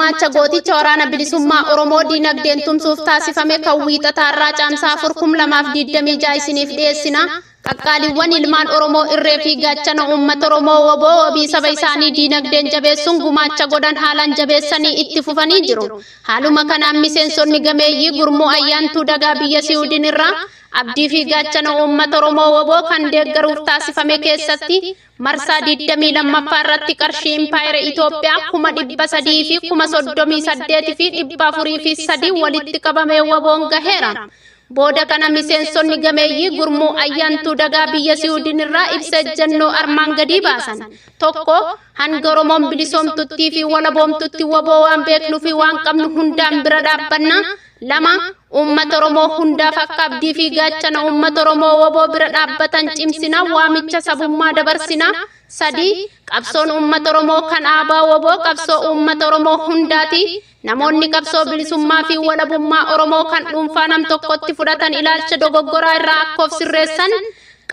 gumaacha gooticha waraana bilisummaa Oromoo diinagdeen tumsuuf taasifame kan wiixataarraa caamsaa 2026 isiniif dhiyeessina. Qaqqaaliiwwan ilmaan Oromoo irree fi gaachana uummata Oromoo waboo wabii saba isaanii diinagdeen jabeessuun gumaacha godhan haalaan jabeessanii itti fufanii jiru. Haaluma kanaan miseensonni gameeyyii gurmuu ayyaantuu dagaa biyya Siwiidin irraa abdii fi gaachana uummata Oromoo waboo kan deeggaruuf taasifame keessatti marsaa 22ffaa irratti qarshii impaayera Itoophiyaa 300,000 fi 38,000 fi 403 walitti qabamee waboon gaheera. Booda kana miseensonni gameeyyii gurmuu ayyaantuu dagaa biyya Siwiidin irraa ibsa ejjennoo armaan gadii baasan. Tokko, hanga Oromoon bilisoomtutti fi walaboomtutti waboo waan beeknuu fi waan qabnu hundaan bira dhaabbanna. Lama, uummata Oromoo hundaaf akka abdii fi gaachana uummata Oromoo waboo bira dhaabbatan cimsina waamicha sabummaa dabarsina. Sadi, qabsoon uummata Oromoo kan aabaa waboo qabsoo uummata Oromoo hundaati. Namoonni qabsoo bilisummaa fi walabummaa Oromoo kan dhuunfaa nam tokkotti fudhatan ilaalcha dogoggoraa irraa akka of sirreessan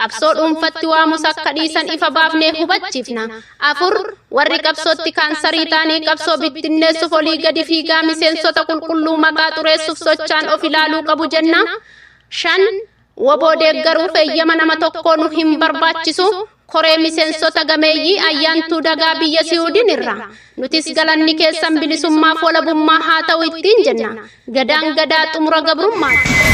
qabsoo dhuunfatti waamus akka dhiisan ifa baafnee hubachiifna. Afur, warri qabsootti kaansarii ta'anii qabsoo bittinneessuuf olii gadi fiigaa miseensota qulqulluu maqaa xureessuuf sochaan of ilaaluu qabu jenna. Shan, waboo deeggaruuf eeyyama nama tokkoo nu hin barbaachisu. Koree miseensota gameeyyii ayyaantuu dagaa biyya Siwiidin irraa nutis galanni keessan bilisummaaf walabummaa haa ta'u ittiin jenna. Gadaan gadaa xumura gabrummaati.